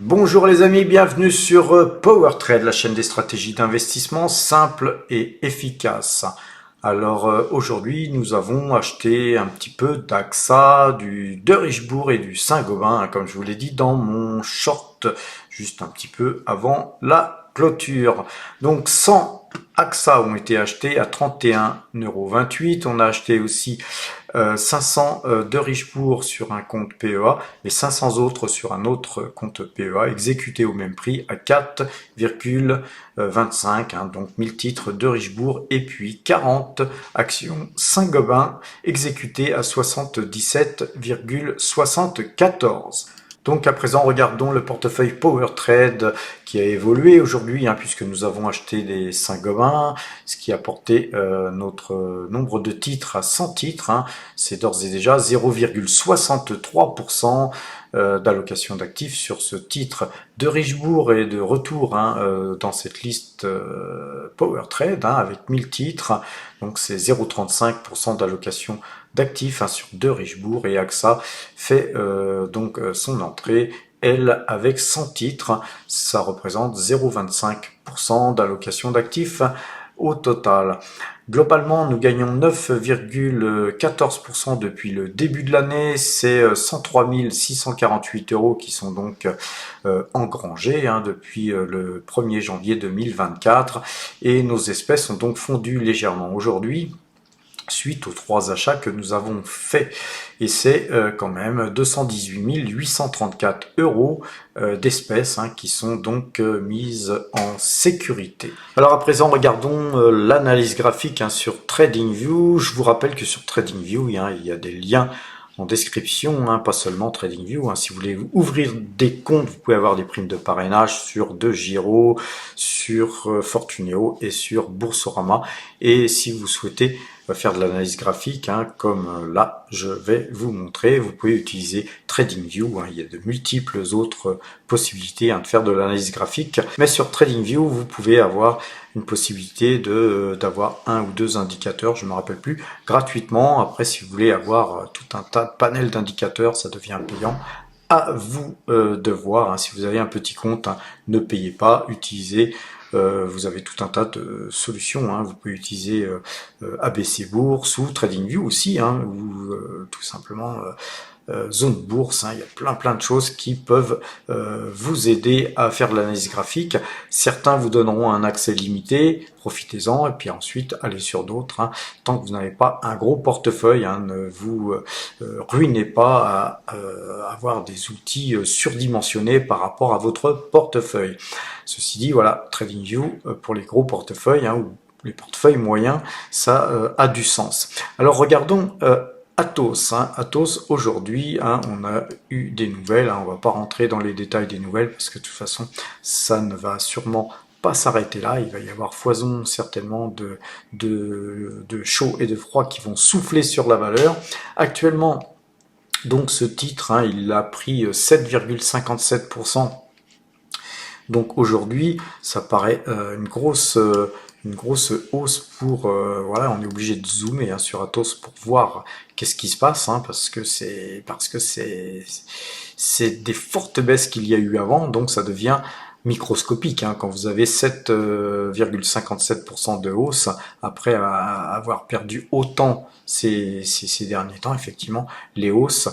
Bonjour les amis, bienvenue sur PowerTrade, la chaîne des stratégies d'investissement simples et efficaces. Alors aujourd'hui, nous avons acheté un petit peu d'AXA, de Richebourg et du Saint-Gobain, comme je vous l'ai dit dans mon short, juste un petit peu avant la clôture. Donc 100 AXA ont été achetés à 31,28 €. On a acheté aussi 500 de Richebourg sur un compte PEA et 500 autres sur un autre compte PEA exécutés au même prix à 4,25, donc 1000 titres de Richebourg et puis 40 actions Saint-Gobain exécutées à 77,74. Donc à présent, regardons le portefeuille PowerTrade qui a évolué aujourd'hui, puisque nous avons acheté des Saint-Gobain, ce qui a porté notre nombre de titres à 100 titres. C'est d'ores et déjà 0,63% d'allocation d'actifs sur ce titre. De Richebourg est de retour dans cette liste PowerTrade avec 1000 titres, donc c'est 0,35% d'allocation d'actifs sur De Richebourg, et AXA fait donc son entrée, elle, avec 100 titres, ça représente 0,25% d'allocation d'actifs au total. Globalement, nous gagnons 9,14% depuis le début de l'année. C'est 103 648 € qui sont donc engrangés depuis le 1er janvier 2024. Et nos espèces ont donc fondu légèrement aujourd'hui, suite aux 3 achats que nous avons faits. Et c'est quand même 218 834 € d'espèces qui sont donc mises en sécurité. Alors à présent, regardons l'analyse graphique sur TradingView. Je vous rappelle que sur TradingView, il y a des liens en description, pas seulement TradingView. Si vous voulez ouvrir des comptes, vous pouvez avoir des primes de parrainage sur DeGiro, sur Fortuneo et sur Boursorama. Et si vous souhaitez faire de l'analyse graphique, comme là je vais vous montrer, vous pouvez utiliser TradingView. Il y a de multiples autres possibilités de faire de l'analyse graphique, mais sur TradingView vous pouvez avoir une possibilité d'avoir 1 ou 2 indicateurs, je ne me rappelle plus, gratuitement. Après, si vous voulez avoir tout un tas de panels d'indicateurs, ça devient payant. À vous de voir. Si vous avez un petit compte, ne payez pas, utilisez. Vous avez tout un tas de solutions. Vous pouvez utiliser ABC Bourse ou TradingView aussi, ou tout simplement Zone Bourse. Il y a plein de choses qui peuvent vous aider à faire de l'analyse graphique. Certains vous donneront un accès limité, profitez-en, et puis ensuite allez sur d'autres. Tant que vous n'avez pas un gros portefeuille, ne vous ruinez pas à avoir des outils surdimensionnés par rapport à votre portefeuille. Ceci dit, voilà, TradingView pour les gros portefeuilles ou les portefeuilles moyens, ça a du sens. Alors regardons Atos. Atos, aujourd'hui, on a eu des nouvelles. On va pas rentrer dans les détails des nouvelles parce que de toute façon, ça ne va sûrement pas s'arrêter là. Il va y avoir foison certainement de chaud et de froid qui vont souffler sur la valeur. Actuellement, donc ce titre, il a pris 7,57%. Donc aujourd'hui, ça paraît une grosse hausse pour voilà, on est obligé de zoomer sur Atos pour voir qu'est-ce qui se passe, parce que c'est des fortes baisses qu'il y a eu avant, donc ça devient microscopique quand vous avez 7,57% de hausse après avoir perdu autant ces derniers temps. Effectivement, les hausses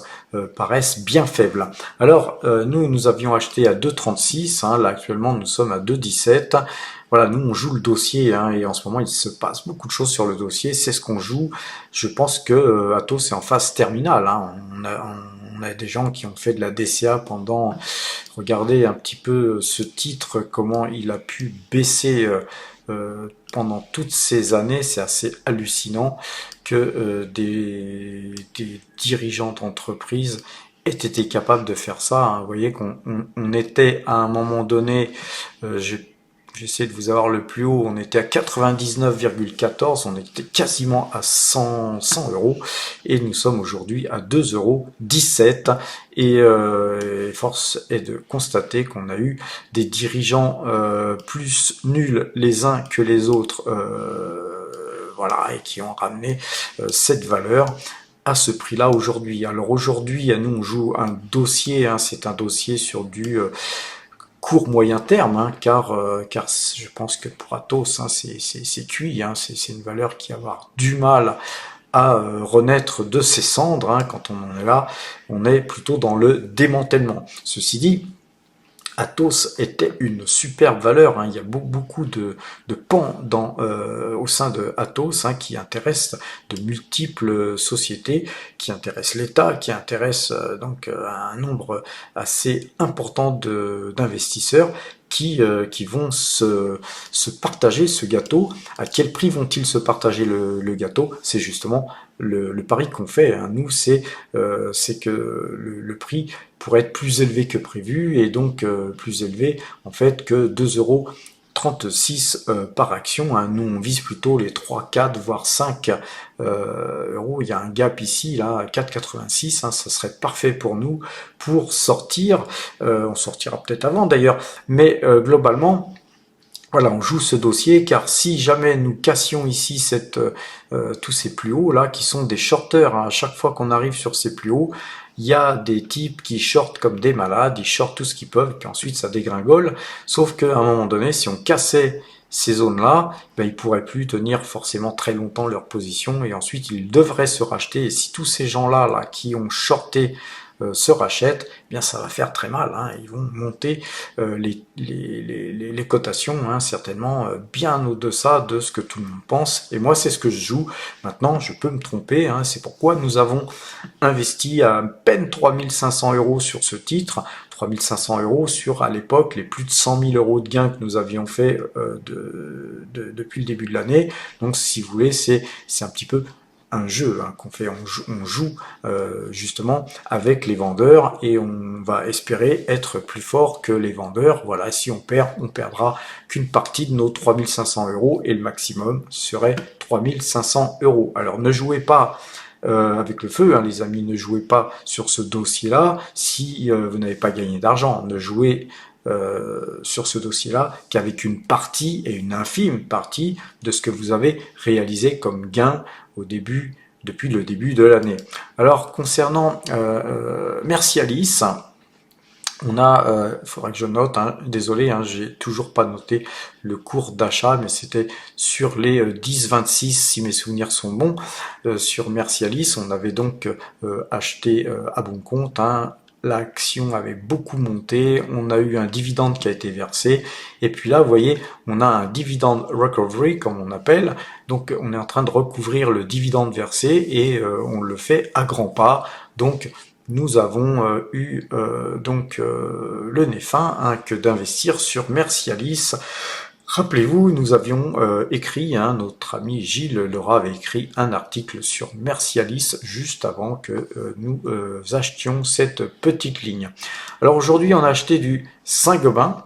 paraissent bien faibles. Alors nous avions acheté à 2,36, là actuellement nous sommes à 2,17. Voilà, nous on joue le dossier et en ce moment il se passe beaucoup de choses sur le dossier, c'est ce qu'on joue. Je pense que Atos est en phase terminale. On a des gens qui ont fait de la DCA pendant, regardez un petit peu ce titre, comment il a pu baisser pendant toutes ces années. C'est assez hallucinant que des dirigeants d'entreprise aient été capables de faire ça. Vous voyez qu'on était à un moment donné, j'essaie de vous avoir le plus haut, on était à 99,14, on était quasiment à 100 €, et nous sommes aujourd'hui à 2,17 €, et force est de constater qu'on a eu des dirigeants plus nuls les uns que les autres, voilà, et qui ont ramené cette valeur à ce prix-là aujourd'hui. Alors aujourd'hui, nous on joue un dossier, c'est un dossier sur du court moyen terme, hein, car je pense que pour Atos, hein, c'est cuit, hein, c'est une valeur qui va avoir du mal à renaître de ses cendres, hein. Quand on en est là, on est plutôt dans le démantèlement. Ceci dit, Atos était une superbe valeur, hein. Il y a beaucoup de pans au sein de Atos, hein, qui intéressent de multiples sociétés, qui intéressent l'État, qui intéressent un nombre assez important d'investisseurs qui vont se partager ce gâteau. À quel prix vont-ils se partager le gâteau? C'est justement le pari qu'on fait, hein. Nous, c'est que le prix pourrait être plus élevé que prévu, et donc plus élevé en fait que 2,36 € par action, hein. Nous on vise plutôt les 3, 4 voire 5 euros. Il y a un gap ici là à 4,86, hein. Ça serait parfait pour nous pour sortir. On sortira peut-être avant d'ailleurs, mais globalement voilà, on joue ce dossier, car si jamais nous cassions ici tous ces plus hauts là, qui sont des shorteurs, hein, à chaque fois qu'on arrive sur ces plus hauts, il y a des types qui shortent comme des malades, ils shortent tout ce qu'ils peuvent, puis ensuite ça dégringole. Sauf qu'à un moment donné, si on cassait ces zones-là, ben, ils pourraient plus tenir forcément très longtemps leur position, et ensuite ils devraient se racheter. Et si tous ces gens-là là, qui ont shorté se rachètent, eh bien ça va faire très mal, hein. Ils vont monter les cotations, hein, certainement bien au-deçà de ce que tout le monde pense. Et moi, c'est ce que je joue. Maintenant, je peux me tromper, hein. C'est pourquoi nous avons investi à peine 3500 € sur ce titre. 3500 € sur, à l'époque, les plus de 100 000 € de gains que nous avions fait depuis le début de l'année. Donc, si vous voulez, c'est un petit peu un jeu, hein, qu'on fait. On joue justement avec les vendeurs, et on va espérer être plus fort que les vendeurs. Voilà, si on perd, on perdra qu'une partie de nos 3500 €, et le maximum serait 3500 €. Alors ne jouez pas avec le feu, hein, les amis, ne jouez pas sur ce dossier-là si vous n'avez pas gagné d'argent. Ne jouez sur ce dossier-là qu'avec une partie, et une infime partie, de ce que vous avez réalisé comme gain depuis le début de l'année. Alors concernant Mercialis, on a, il faudra que je note, hein, désolé, hein, j'ai toujours pas noté le cours d'achat, mais c'était sur les 10,26 si mes souvenirs sont bons. Sur Mercialis, on avait donc acheté à bon compte, hein. L'action avait beaucoup monté, on a eu un dividende qui a été versé, et puis là, vous voyez, on a un dividende recovery, comme on appelle. Donc on est en train de recouvrir le dividende versé, et on le fait à grands pas. Donc nous avons eu le nez fin, hein, que d'investir sur Mercialis. Rappelez-vous, nous avions écrit, hein, notre ami Gilles Lerat avait écrit un article sur Mercialis juste avant que nous achetions cette petite ligne. Alors aujourd'hui, on a acheté du Saint-Gobain,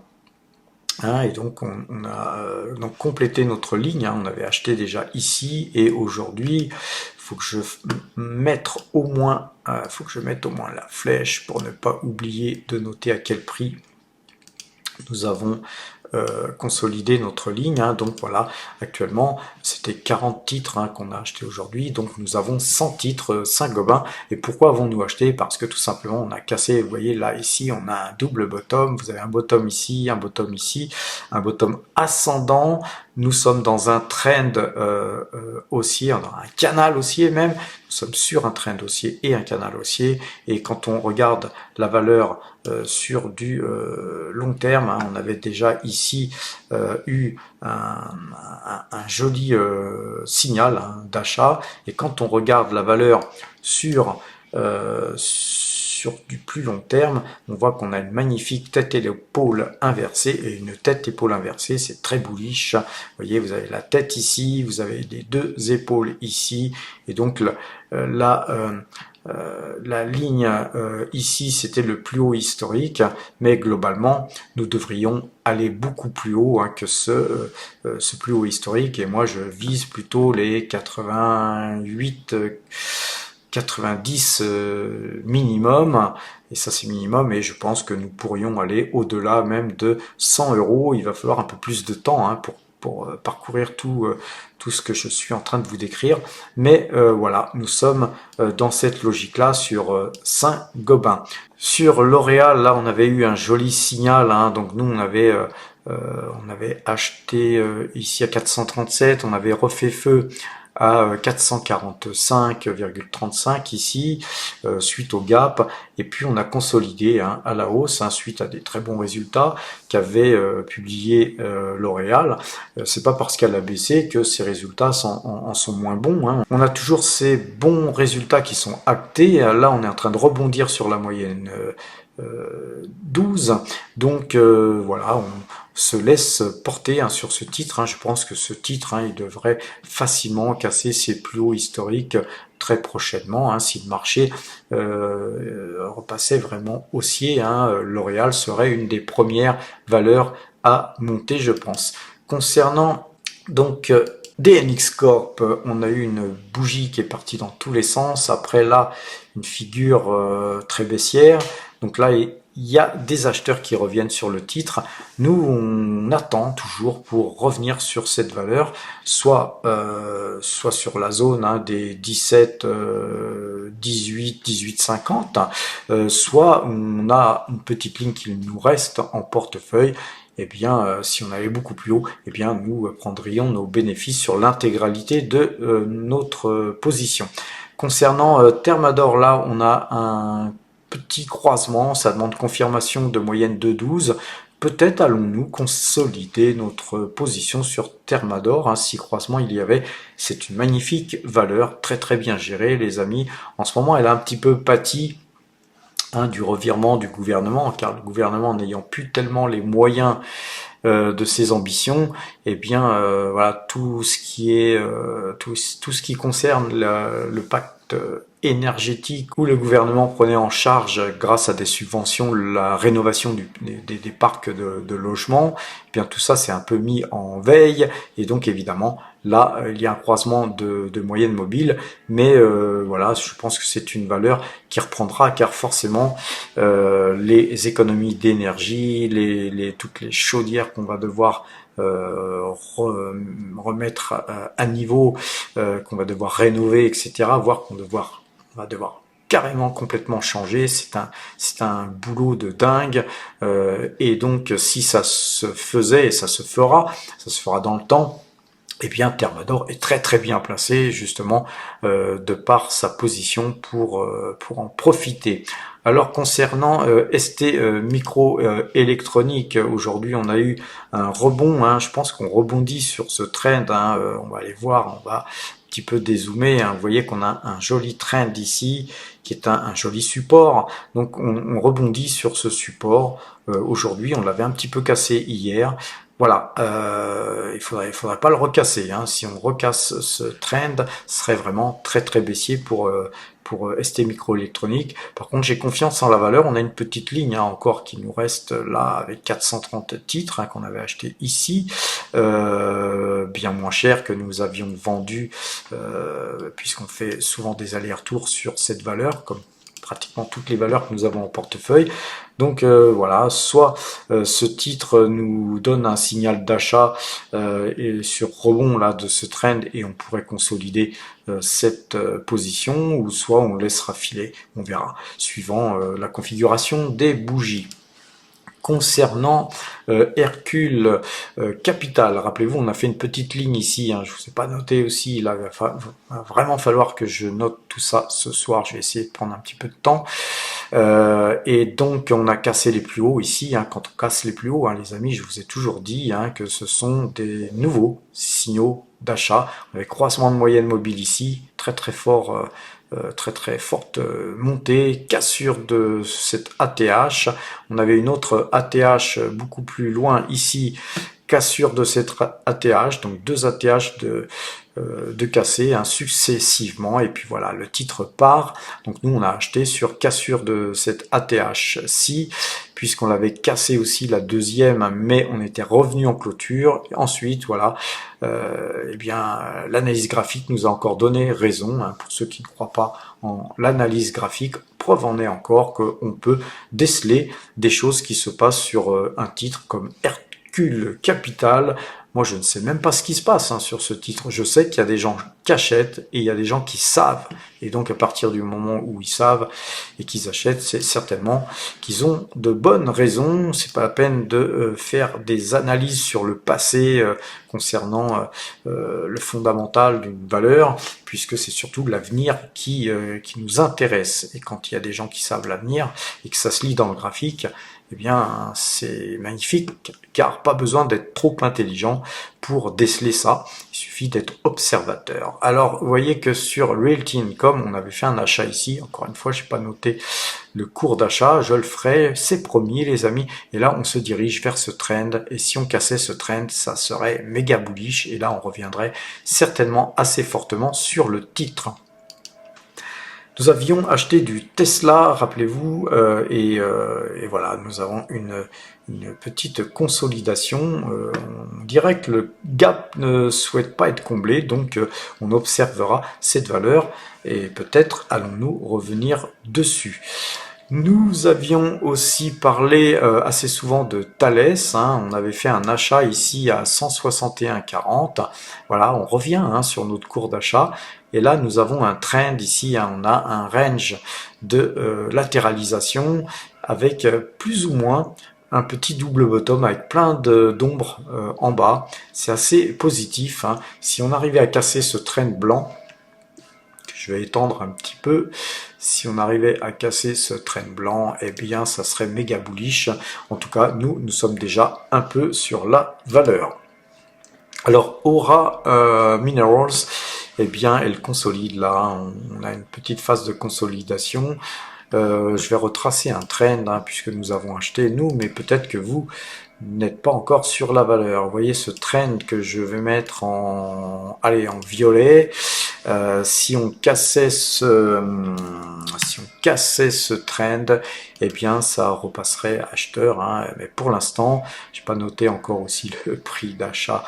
hein, et donc on a donc complété notre ligne, hein. On avait acheté déjà ici, et aujourd'hui, faut que je mette au moins la flèche pour ne pas oublier de noter à quel prix nous avons consolider notre ligne, hein. Donc voilà, actuellement c'était 40 titres, hein, qu'on a acheté aujourd'hui, donc nous avons 100 titres Saint-Gobain. Et pourquoi avons-nous acheté? Parce que tout simplement on a cassé, vous voyez là, ici on a un double bottom, vous avez un bottom ici, un bottom ascendant. Nous sommes dans un trend haussier, dans un canal haussier même. Nous sommes sur un trend haussier et un canal haussier. Et quand on regarde la valeur sur du long terme, hein, on avait déjà ici eu un joli signal, hein, d'achat. Et quand on regarde la valeur sur du plus long terme, on voit qu'on a une magnifique tête et épaule inversée, et une tête épaule inversée, c'est très bullish. Vous voyez, vous avez la tête ici, vous avez les deux épaules ici, et donc la ligne ici, c'était le plus haut historique, mais globalement, nous devrions aller beaucoup plus haut, hein, que ce plus haut historique, et moi je vise plutôt les 88, 90 minimum, et ça c'est minimum, et je pense que nous pourrions aller au-delà même de 100 €. Il va falloir un peu plus de temps, hein, pour parcourir tout ce que je suis en train de vous décrire. Mais voilà, nous sommes dans cette logique-là sur Saint-Gobain. Sur L'Oréal, là, on avait eu un joli signal, hein, donc nous, on avait acheté ici à 437, on avait refait feu à 445,35 ici, suite au gap, et puis on a consolidé hein, à la hausse, hein, suite à des très bons résultats qu'avait publié L'Oréal. C'est pas parce qu'elle a baissé que ces résultats en sont moins bons, hein. On a toujours ces bons résultats qui sont actés, là on est en train de rebondir sur la moyenne 12, donc voilà, on se laisse porter hein, sur ce titre, hein. Je pense que ce titre, hein, il devrait facilement casser ses plus hauts historiques très prochainement, hein, si le marché repassait vraiment haussier, hein, L'Oréal serait une des premières valeurs à monter, je pense. Concernant donc DNX Corp, on a eu une bougie qui est partie dans tous les sens, après là une figure très baissière, donc là il y a des acheteurs qui reviennent sur le titre. Nous, on attend toujours pour revenir sur cette valeur, soit sur la zone hein, des 17, 18, 18,50, soit on a une petite ligne qui nous reste en portefeuille. Eh bien, si on allait beaucoup plus haut, eh bien, nous prendrions nos bénéfices sur l'intégralité de notre position. Concernant Thermador, là, on a un petit croisement, ça demande confirmation de moyenne de 12. Peut-être allons-nous consolider notre position sur Thermador, hein, si croisement il y avait. C'est une magnifique valeur, très très bien gérée les amis. En ce moment, elle a un petit peu pâti hein, du revirement du gouvernement, car le gouvernement n'ayant plus tellement les moyens de ses ambitions, eh bien voilà, tout ce qui concerne le pacte énergétique où le gouvernement prenait en charge grâce à des subventions la rénovation des parcs de logements, eh bien tout ça c'est un peu mis en veille, et donc évidemment là il y a un croisement de moyenne mobile, mais voilà, je pense que c'est une valeur qui reprendra, car forcément les économies d'énergie, toutes les chaudières qu'on va devoir remettre à niveau, qu'on va devoir rénover, etc., voire qu'on va devoir carrément complètement changer. C'est un boulot de dingue, et donc si ça se faisait, et ça se fera dans le temps, eh bien Thermador est très très bien placé justement de par sa position pour en profiter. Alors concernant ST Microélectronique, aujourd'hui on a eu un rebond, hein, je pense qu'on rebondit sur ce trend, hein, on va aller voir, on va un petit peu dézoomer, hein, vous voyez qu'on a un joli trend ici, qui est un joli support, donc on rebondit sur ce support, aujourd'hui on l'avait un petit peu cassé hier. Voilà, il faudrait pas le recasser, hein. Si on recasse ce trend, ce serait vraiment très très baissier pour ST Microélectronique. Par contre, j'ai confiance en la valeur. On a une petite ligne hein, encore qui nous reste là avec 430 titres hein, qu'on avait acheté ici, bien moins cher que nous avions vendu, puisqu'on fait souvent des allers-retours sur cette valeur, comme pratiquement toutes les valeurs que nous avons en portefeuille. Donc voilà, soit ce titre nous donne un signal d'achat et sur rebond là de ce trend, et on pourrait consolider cette position, ou soit on laissera filer, on verra, suivant la configuration des bougies. Concernant Hercule Capital, rappelez-vous, on a fait une petite ligne ici, hein, je vous ai pas noté aussi, il va vraiment falloir que je note tout ça ce soir, je vais essayer de prendre un petit peu de temps. Et donc on a cassé les plus hauts ici, hein. Quand on casse les plus hauts, hein, les amis, je vous ai toujours dit hein, que ce sont des nouveaux signaux d'achat. On avait croisement de moyenne mobile ici, très très fort, très très forte montée, cassure de cette ATH. On avait une autre ATH beaucoup plus loin ici, cassure de cette ATH, donc deux ATH de casser hein, successivement, et puis voilà, le titre part. Donc nous on a acheté sur cassure de cette ATH-ci, puisqu'on l'avait cassé aussi la deuxième, mais on était revenu en clôture. Et ensuite voilà, eh bien l'analyse graphique nous a encore donné raison, hein, pour ceux qui ne croient pas en l'analyse graphique, preuve en est encore qu'on peut déceler des choses qui se passent sur un titre comme Hercule Capital. moi je ne sais même pas ce qui se passe hein, sur ce titre. Je sais qu'il y a des gens qui achètent et il y a des gens qui savent. Et donc à partir du moment où ils savent et qu'ils achètent, c'est certainement qu'ils ont de bonnes raisons. C'est pas la peine de faire des analyses sur le passé concernant le fondamental d'une valeur, puisque c'est surtout l'avenir qui nous intéresse. Et quand il y a des gens qui savent l'avenir et que ça se lit dans le graphique, eh bien, c'est magnifique, car pas besoin d'être trop intelligent pour déceler ça. Il suffit d'être observateur. Alors, vous voyez que sur Realty Income, on avait fait un achat ici. Encore une fois, je n'ai pas noté le cours d'achat. Je le ferai, c'est promis, les amis. Et là, on se dirige vers ce trend. Et si on cassait ce trend, ça serait méga bullish. Et là, on reviendrait certainement assez fortement sur le titre. Nous avions acheté du Tesla, rappelez-vous, et voilà, nous avons une petite consolidation. On dirait que le gap ne souhaite pas être comblé, donc on observera cette valeur et peut-être allons-nous revenir dessus. Nous avions aussi parlé assez souvent de Thales, hein. On avait fait un achat ici à 161,40. Voilà, on revient hein, sur notre cours d'achat. Et là, nous avons un trend ici, hein, on a un range de latéralisation avec plus ou moins un petit double bottom avec plein d'ombres en bas. C'est assez positif. Hein. Si on arrivait à casser ce trend blanc, je vais étendre un petit peu. Si on arrivait à casser ce trend blanc, eh bien, ça serait méga bullish. En tout cas, nous sommes déjà un peu sur la valeur. Alors, Aura Minerals, eh bien, elle consolide là. On a une petite phase de consolidation. Je vais retracer un trend hein, puisque nous avons acheté nous, mais peut-être que vous n'êtes pas encore sur la valeur. Vous voyez ce trend que je vais mettre en violet. Si on cassait ce trend, eh bien ça repasserait acheteur. Hein. Mais pour l'instant, j'ai pas noté encore aussi le prix d'achat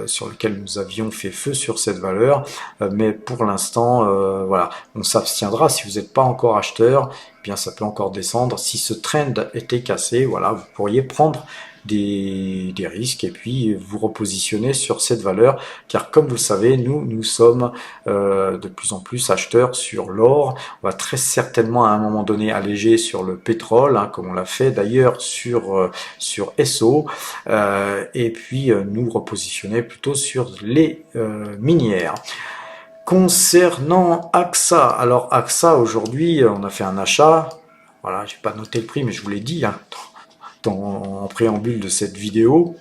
sur lequel nous avions fait feu sur cette valeur. Mais pour l'instant, voilà, on s'abstiendra. Si vous n'êtes pas encore acheteur, eh bien ça peut encore descendre. Si ce trend était cassé, voilà, vous pourriez prendre des risques et puis vous repositionner sur cette valeur, car comme vous le savez, nous sommes de plus en plus acheteurs sur l'or. On va très certainement à un moment donné alléger sur le pétrole, hein, comme on l'a fait d'ailleurs sur SO, et puis nous repositionner plutôt sur les minières. Concernant AXA, alors AXA aujourd'hui, on a fait un achat, voilà, j'ai pas noté le prix, mais je vous l'ai dit, hein, en préambule de cette vidéo,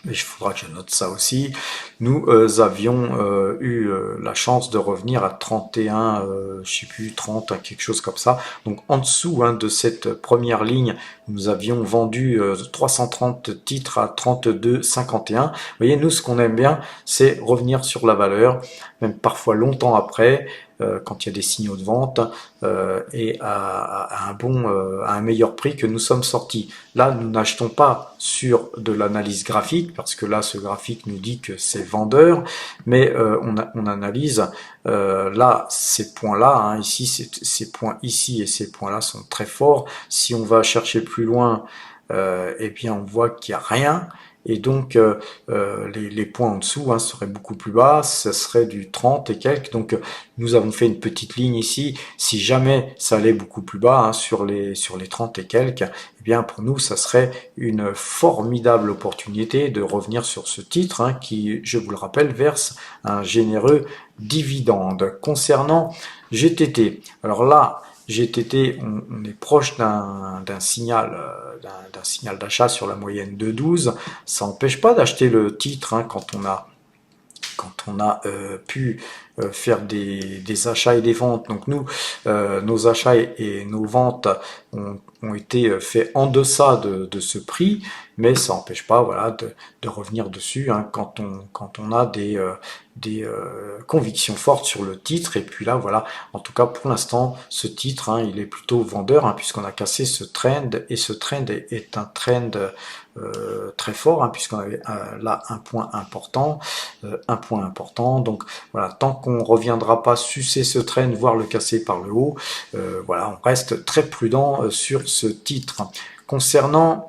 mais il faudra que je note ça aussi. Nous avions eu la chance de revenir à 31, je sais plus, 30, quelque chose comme ça. Donc en dessous hein, de cette première ligne, nous avions vendu 330 titres à 32,51. Vous voyez, nous, ce qu'on aime bien, c'est revenir sur la valeur, même parfois longtemps après, quand il y a des signaux de vente et à un meilleur prix que nous sommes sortis. Là, nous n'achetons pas sur de l'analyse graphique parce que là, ce graphique nous dit que c'est vendeur, mais on analyse là ces points-là, hein, ici, ces points ici et ces points-là sont très forts. Si on va chercher plus loin, eh bien, on voit qu'il n'y a rien. Et donc les points en dessous hein, seraient beaucoup plus bas, ça serait du 30 et quelques, donc nous avons fait une petite ligne ici. Si jamais ça allait beaucoup plus bas hein, sur les 30 et quelques, eh bien pour nous ça serait une formidable opportunité de revenir sur ce titre hein, qui, je vous le rappelle, verse un généreux dividende. Concernant GTT, alors là GTT, on est proche d'un signal d'achat sur la moyenne de 12. Ça n'empêche pas d'acheter le titre hein, quand on a pu faire des achats et des ventes. Donc nous, nos achats et nos ventes ont été faits en deçà de ce prix, mais ça n'empêche pas voilà, de revenir dessus hein, quand on a des convictions fortes sur le titre. Et puis là, voilà, en tout cas pour l'instant, ce titre, hein, il est plutôt vendeur hein, puisqu'on a cassé ce trend, et ce trend est un trend très fort hein, puisqu'on avait là un point important. Donc voilà, tant qu'on reviendra pas sucer ce trend, voire le casser par le haut, voilà, on reste très prudent sur ce titre. Concernant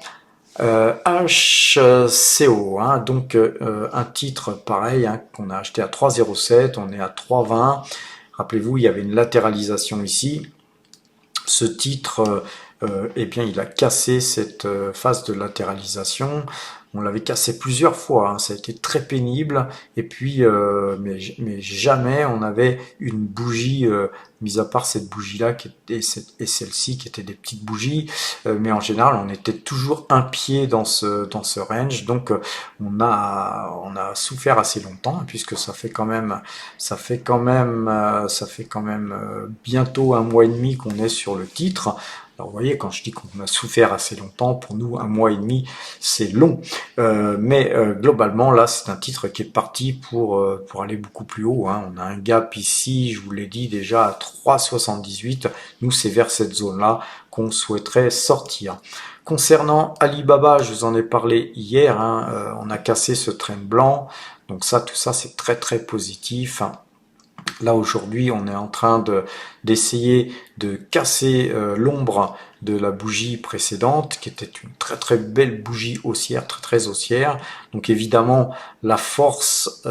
HCO, hein, donc un titre pareil hein, qu'on a acheté à 3,07, on est à 3,20. Rappelez-vous, il y avait une latéralisation ici. Ce titre, eh bien, il a cassé cette phase de latéralisation. On l'avait cassé plusieurs fois, hein, ça a été très pénible. Et puis, mais jamais on avait une bougie, mis à part cette bougie-là et celle-ci qui étaient des petites bougies. Mais en général, on était toujours un pied dans ce range. Donc, on a souffert assez longtemps, hein, puisque ça fait quand même bientôt 1 mois et demi qu'on est sur le titre. Alors vous voyez, quand je dis qu'on a souffert assez longtemps, pour nous 1 mois et demi c'est long, mais globalement là c'est un titre qui est parti pour aller beaucoup plus haut, hein. On a un gap ici, je vous l'ai dit déjà à 3,78, nous c'est vers cette zone là qu'on souhaiterait sortir. Concernant Alibaba, je vous en ai parlé hier, hein, on a cassé ce train blanc, donc ça, tout ça c'est très très positif. Là aujourd'hui on est en train d'essayer de casser l'ombre de la bougie précédente qui était une très très belle bougie haussière, très très haussière. Donc évidemment la force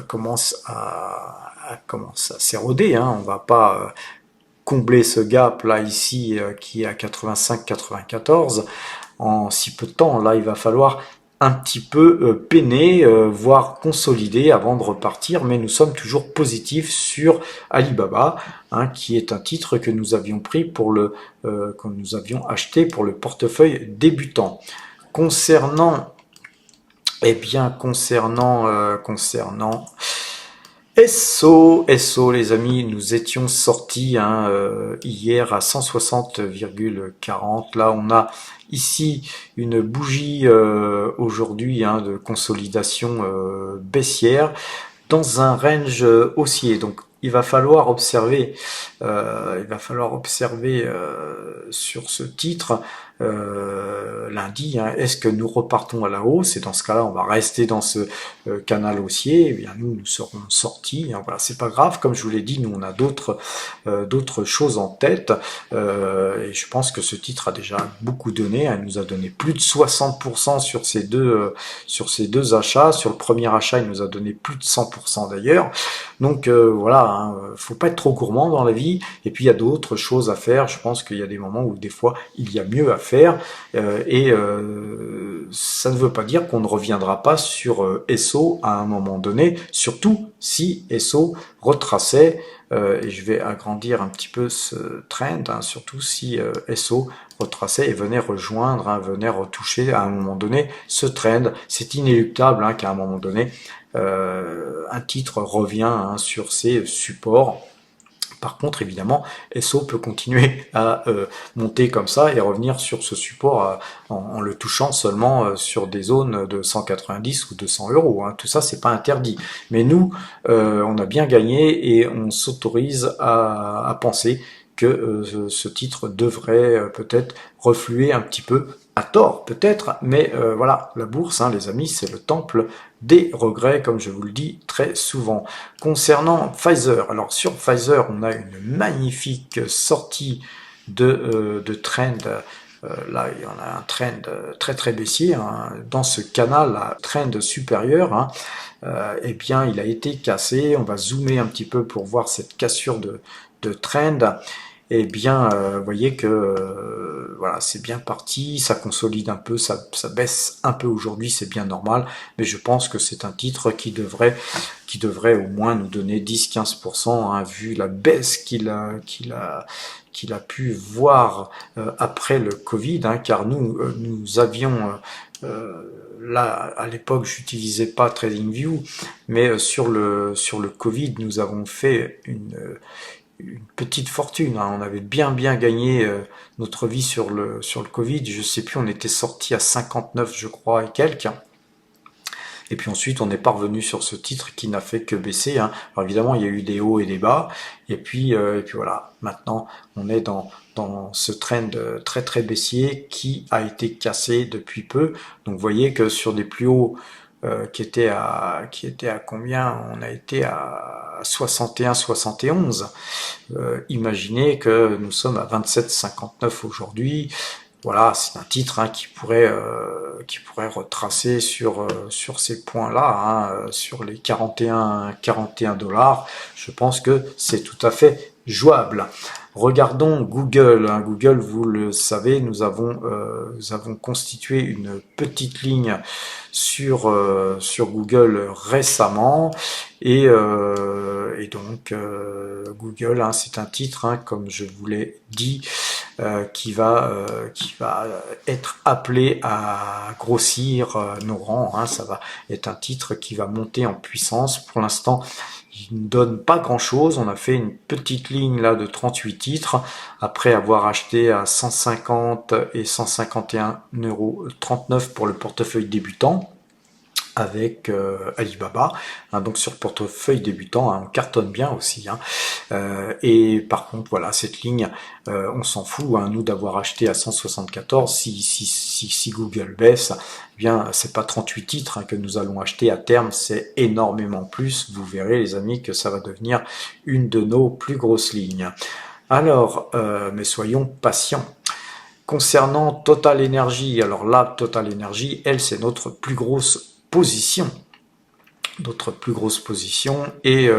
commence à s'éroder, hein. On va pas combler ce gap là ici qui est à 85-94 en si peu de temps. Là il va falloir un petit peu peiner, voire consolider avant de repartir, mais nous sommes toujours positifs sur Alibaba, hein, qui est un titre que nous avions pris que nous avions acheté pour le portefeuille débutant. Concernant, eh bien, concernant SO les amis, nous étions sortis hein, hier à 160,40. Là, on a ici une bougie aujourd'hui hein, de consolidation baissière dans un range haussier. Donc, il va falloir observer, sur ce titre lundi, hein, est-ce que nous repartons à la hausse et dans ce cas-là on va rester dans ce canal haussier, eh bien nous serons sortis, hein, voilà, c'est pas grave, comme je vous l'ai dit, nous on a d'autres choses en tête et je pense que ce titre a déjà beaucoup donné, hein, il nous a donné plus de 60% sur ces deux achats, sur le premier achat il nous a donné plus de 100% d'ailleurs, donc voilà, hein, faut pas être trop gourmand dans la vie, et puis il y a d'autres choses à faire, je pense qu'il y a des moments où des fois il y a mieux à faire, et ça ne veut pas dire qu'on ne reviendra pas sur SO à un moment donné, surtout si SO retraçait, et je vais agrandir un petit peu ce trend, hein, surtout si SO retraçait et venait rejoindre, hein, venait retoucher à un moment donné ce trend. C'est inéluctable hein, qu'à un moment donné, un titre revient hein, sur ses supports. Par contre, évidemment, SO peut continuer à monter comme ça et revenir sur ce support en le touchant seulement sur des zones de 190 ou 200 euros. Hein. Tout ça, c'est pas interdit. Mais nous, on a bien gagné et on s'autorise à penser que ce titre devrait peut-être refluer un petit peu, à tort peut-être, mais voilà, la bourse, hein, les amis, c'est le temple des regrets, comme je vous le dis très souvent. Concernant Pfizer, alors sur Pfizer, on a une magnifique sortie de trend. Là, il y en a un trend très très baissier, hein. Dans ce canal, là, trend supérieur, hein, eh bien, il a été cassé. On va zoomer un petit peu pour voir cette cassure de trend. Eh bien, vous voyez que voilà, c'est bien parti, ça consolide un peu, ça baisse un peu aujourd'hui, c'est bien normal, mais je pense que c'est un titre qui devrait au moins nous donner 10-15%, hein, vu la baisse qu'il a pu voir après le Covid, hein, car nous avions là à l'époque j'utilisais pas TradingView, mais sur le Covid nous avons fait une petite fortune, hein. On avait bien gagné notre vie sur le Covid, je sais plus, on était sorti à 59 je crois et quelques. Et puis ensuite, on est parvenu sur ce titre qui n'a fait que baisser, hein. Alors évidemment, il y a eu des hauts et des bas. Et puis voilà, maintenant, on est dans ce trend très très baissier qui a été cassé depuis peu. Donc vous voyez que sur des plus hauts qui était à combien? On a été à 61-71. Imaginez que nous sommes à 27,59 aujourd'hui. Voilà, c'est un titre hein, qui pourrait retracer sur ces points-là, hein, sur les 41 $. Je pense que c'est tout à fait jouable. Regardons Google. Google, vous le savez, nous avons constitué une petite ligne sur Google récemment. Et donc Google, hein, c'est un titre, hein, comme je vous l'ai dit, qui va être appelé à grossir nos rangs. Hein. Ça va être un titre qui va monter en puissance. Pour l'instant, il ne donne pas grand chose. On a fait une petite ligne là de 38 titres après avoir acheté à 150 et 151,39 € pour le portefeuille débutant avec Alibaba, hein, donc sur portefeuille débutant, hein, on cartonne bien aussi, hein. Et par contre voilà, cette ligne, on s'en fout, hein, nous d'avoir acheté à 174, si Google baisse, eh bien c'est pas 38 titres, hein, que nous allons acheter à terme, c'est énormément plus. Vous verrez les amis que ça va devenir une de nos plus grosses lignes. Alors mais soyons patients. Concernant Total Energy, alors là Total Energy, elle c'est notre plus grosse position, et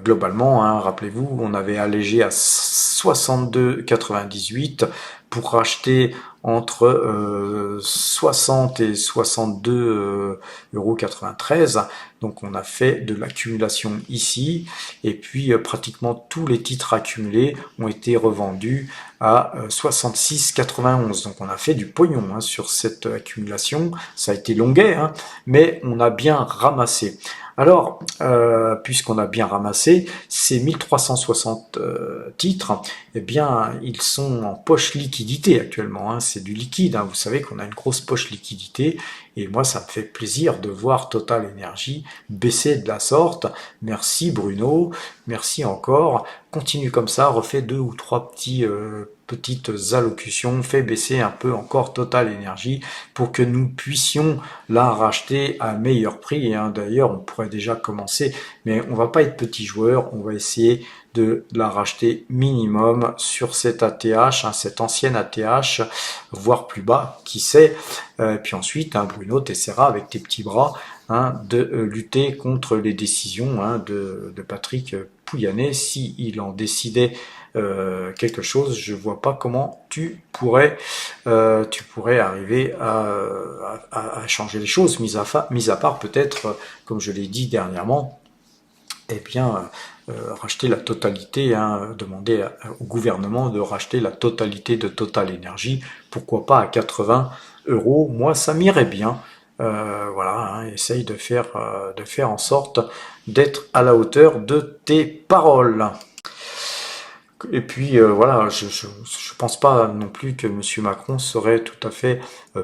globalement, hein, rappelez-vous, on avait allégé à 62,98 pour racheter entre 60 et 62,93 €. Donc on a fait de l'accumulation ici, et puis pratiquement tous les titres accumulés ont été revendus à 66,91. Donc on a fait du pognon, hein, sur cette accumulation. Ça a été longuet, hein, mais on a bien ramassé. Alors, puisqu'on a bien ramassé, ces 1360 titres, eh bien, ils sont en poche liquidité actuellement, hein, c'est du liquide, hein. Vous savez qu'on a une grosse poche liquidité, et moi, ça me fait plaisir de voir Total Energy baisser de la sorte. Merci Bruno, merci encore. Continue comme ça, refais 2 ou 3 petites allocutions, fais baisser un peu encore Total Energy pour que nous puissions la racheter à meilleur prix, hein. D'ailleurs, on pourrait déjà commencer, mais on va pas être petit joueur, on va essayer de la racheter minimum sur cette ATH, hein, cette ancienne ATH, voire plus bas, qui sait. Puis ensuite, hein, Bruno, t'essaieras avec tes petits bras, hein, de lutter contre les décisions, hein, de Patrick Pouyanné. Si il en décidait quelque chose, je vois pas comment tu pourrais arriver à changer les choses, mis à part peut-être, comme je l'ai dit dernièrement, eh bien, racheter la totalité, hein, demander au gouvernement de racheter la totalité de Total Energy, pourquoi pas à 80 €, moi ça m'irait bien. Voilà, hein, essaye de faire en sorte d'être à la hauteur de tes paroles. Et puis voilà, je pense pas non plus que Monsieur Macron serait tout à fait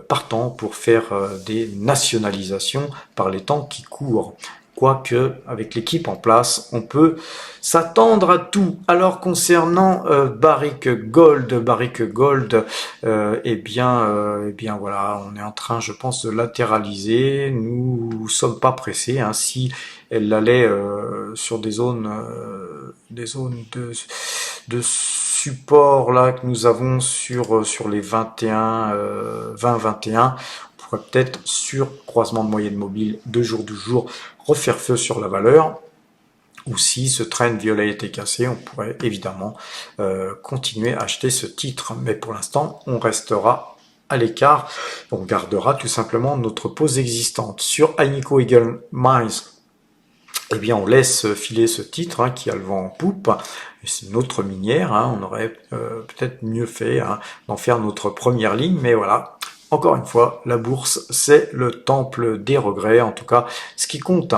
partant pour faire des nationalisations par les temps qui courent. Quoique, avec l'équipe en place, on peut s'attendre à tout. Alors, concernant Barrick Gold, eh bien voilà, on est en train, je pense, de latéraliser. Nous sommes pas pressés, hein. Si elle allait sur des zones de support là que nous avons sur les 20-21, on pourrait peut-être sur croisement de moyenne mobile 2 jours, 12 jours, refaire feu sur la valeur. Ou si ce trend violet était cassé, on pourrait évidemment continuer à acheter ce titre. Mais pour l'instant, on restera à l'écart. On gardera tout simplement notre pose existante. Sur Agnico Eagle Mines, eh bien, on laisse filer ce titre, hein, qui a le vent en poupe. C'est notre minière, hein, on aurait peut-être mieux fait, hein, d'en faire notre première ligne, mais voilà. Encore une fois, la bourse, c'est le temple des regrets. En tout cas, ce qui compte,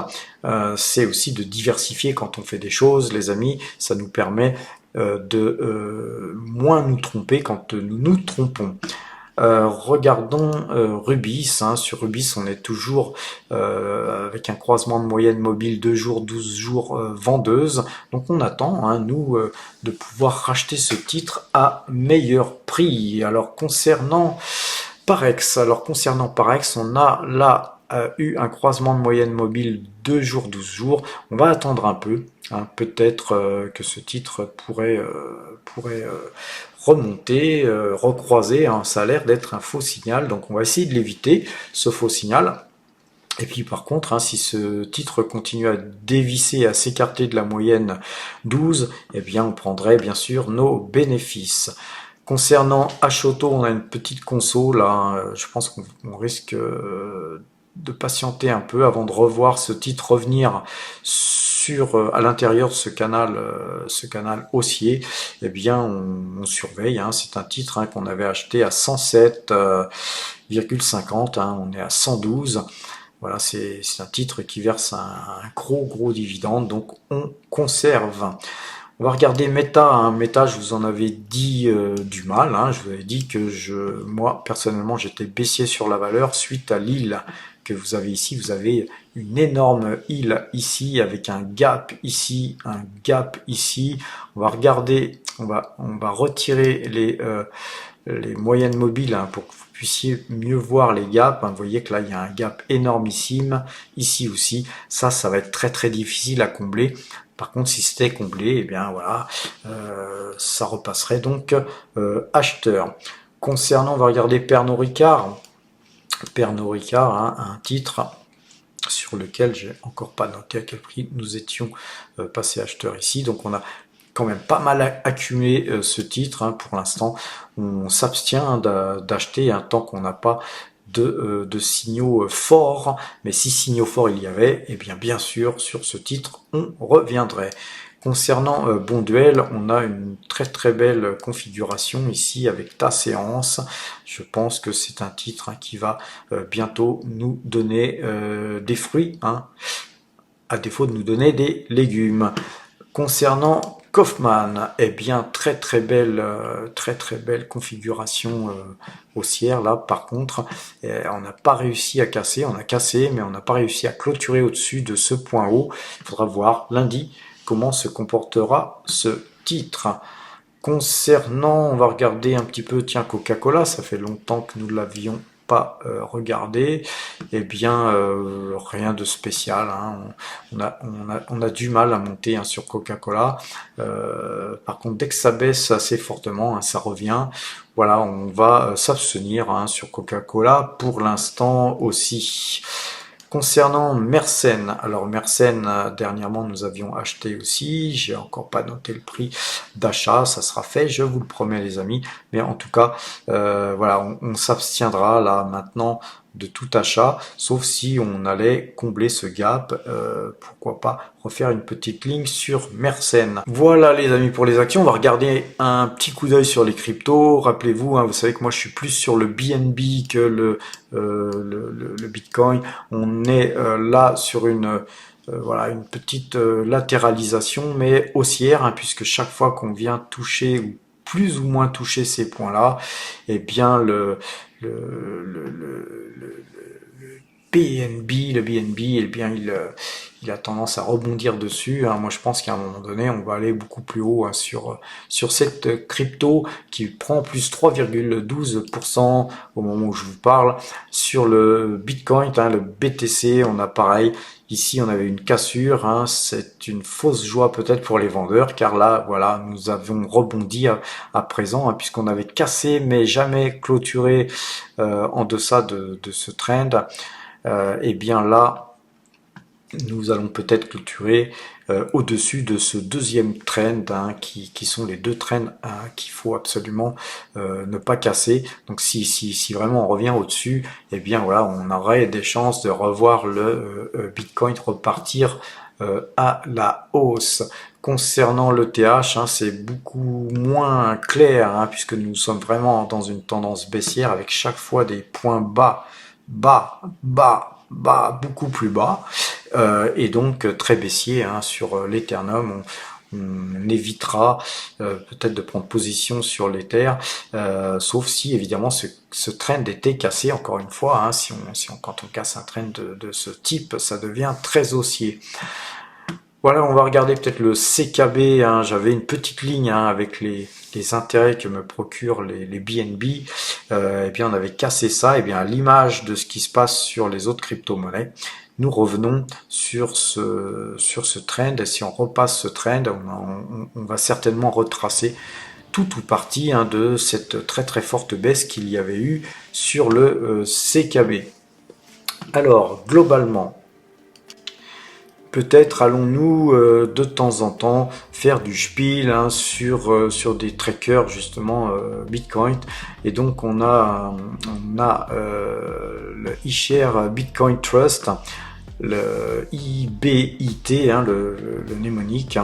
c'est aussi de diversifier quand on fait des choses, les amis. Ça nous permet de moins nous tromper quand nous nous trompons. Regardons Rubis, hein. Sur Rubis, on est toujours avec un croisement de moyenne mobile 2 jours, 12 jours vendeuse. Donc on attend, hein, nous, de pouvoir racheter ce titre à meilleur prix. Alors concernant Parex, on a là eu un croisement de moyenne mobile 2 jours, 12 jours. On va attendre un peu, hein. Peut-être que ce titre pourrait remonter, recroiser, hein. Ça a l'air d'être un faux signal, donc on va essayer de l'éviter, ce faux signal. Et puis par contre, hein, si ce titre continue à dévisser, à s'écarter de la moyenne 12, eh bien on prendrait bien sûr nos bénéfices. Concernant Ashoto, on a une petite conso là, hein. Je pense qu'on risque de patienter un peu avant de revoir ce titre revenir sur à l'intérieur de ce canal haussier. Eh bien on surveille, hein. C'est un titre, hein, qu'on avait acheté à 107,50, hein. On est à 112. Voilà, c'est un titre qui verse un gros dividende, donc on conserve. On va regarder Meta, hein. Meta, je vous en avais dit du mal, hein. Je vous avais dit que moi, personnellement, j'étais baissier sur la valeur suite à l'île que vous avez ici. Vous avez une énorme île ici, avec un gap ici, un gap ici. On va regarder, on va retirer les moyennes mobiles, hein, pour que vous puissiez mieux voir les gaps, hein. Vous voyez que là, il y a un gap énormissime, ici aussi. Ça va être très difficile à combler. Par contre, si c'était comblé, eh bien voilà, ça repasserait donc acheteur. Concernant, on va regarder Pernod Ricard. Pernod Ricard, hein, un titre sur lequel j'ai encore pas noté à quel prix nous étions passés acheteurs ici. Donc on a quand même pas mal accumulé ce titre, hein. Pour l'instant, on s'abstient d'acheter, hein, tant qu'on n'a pas de signaux forts. Mais si signaux forts il y avait, eh bien sûr, sur ce titre, on reviendrait. Concernant Bonduelle, on a une très belle configuration ici avec ta séance. Je pense que c'est un titre, hein, qui va bientôt nous donner des fruits, hein, à défaut de nous donner des légumes. Concernant Kaufmann, eh bien très belle configuration haussière là. Par contre, on n'a pas réussi à casser, on a cassé, mais on n'a pas réussi à clôturer au-dessus de ce point haut. Il faudra voir lundi comment se comportera ce titre. Concernant, on va regarder un petit peu, tiens, Coca-Cola, ça fait longtemps que nous l'avions pas regardé. Eh bien, rien de spécial, hein. On a du mal à monter, hein, sur Coca-Cola. Par contre, dès que ça baisse assez fortement, hein, ça revient. Voilà, on va s'abstenir, hein, sur Coca-Cola pour l'instant aussi. Concernant Mersenne, alors Mersenne, dernièrement nous avions acheté aussi, j'ai encore pas noté le prix d'achat, ça sera fait, je vous le promets les amis, mais en tout cas, voilà, on s'abstiendra là maintenant de tout achat, sauf si on allait combler ce gap, pourquoi pas refaire une petite ligne sur Mersenne. Voilà les amis pour les actions, on va regarder un petit coup d'œil sur les cryptos. Rappelez-vous, hein, vous savez que moi je suis plus sur le BNB que le Bitcoin. On est là sur voilà, une petite latéralisation, mais haussière, hein, puisque chaque fois qu'on vient toucher ou plus ou moins toucher ces points-là, eh bien le BNB, eh bien il a tendance à rebondir dessus, hein. Moi je pense qu'à un moment donné on va aller beaucoup plus haut, hein, sur cette crypto qui prend plus 3,12% au moment où je vous parle. Sur le Bitcoin, hein, le BTC, on a pareil. Ici, on avait une cassure, hein. C'est une fausse joie peut-être pour les vendeurs, car là, voilà, nous avons rebondi à présent, hein, puisqu'on avait cassé, mais jamais clôturé en deçà de ce trend. Et bien là, nous allons peut-être clôturer au-dessus de ce deuxième trend, hein, qui sont les deux trends, hein, qu'il faut absolument ne pas casser. Donc si vraiment on revient au-dessus, eh bien voilà, on aurait des chances de revoir le Bitcoin repartir à la hausse. Concernant l'ETH, hein, c'est beaucoup moins clair, hein, puisque nous sommes vraiment dans une tendance baissière avec chaque fois des points bas, beaucoup plus bas, et donc très baissier, hein, sur l'Ethereum. On évitera peut-être de prendre position sur l'Ether, sauf si évidemment ce trend était cassé, encore une fois, hein. Quand on casse un trend de ce type, ça devient très haussier. Voilà, on va regarder peut-être le CKB, hein. J'avais une petite ligne, hein, avec les intérêts que me procurent les BNB. Eh bien, on avait cassé ça. Eh bien, à l'image de ce qui se passe sur les autres crypto-monnaies, nous revenons sur ce trend. Et si on repasse ce trend, on va certainement retracer tout ou partie de cette très très forte baisse qu'il y avait eu sur le CKB. Alors, globalement, peut-être allons-nous de temps en temps faire du spiel sur des trackers justement Bitcoin. Et donc on a le iShare Bitcoin Trust, le IBIT, le mnémonique,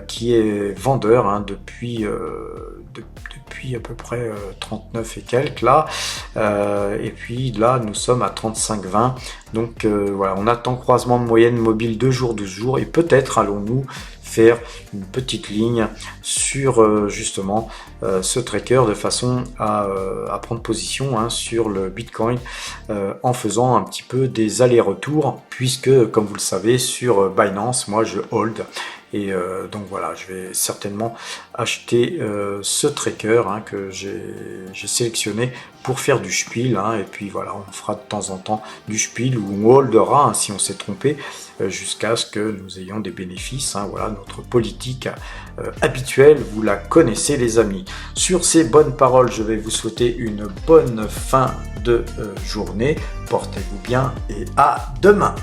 qui est vendeur depuis à peu près 39 et quelques là, et puis là nous sommes à 35,20, donc voilà, on attend croisement de moyenne mobile 2 jours, 12 jours, et peut-être allons-nous faire une petite ligne sur justement ce tracker de façon à prendre position sur le Bitcoin en faisant un petit peu des allers-retours, puisque comme vous le savez sur Binance, moi je hold. Et donc voilà, je vais certainement acheter ce tracker que j'ai sélectionné pour faire du spiel. Et puis voilà, on fera de temps en temps du spiel où on holdera si on s'est trompé jusqu'à ce que nous ayons des bénéfices. Voilà notre politique habituelle, vous la connaissez les amis. Sur ces bonnes paroles, je vais vous souhaiter une bonne fin de journée. Portez-vous bien et à demain.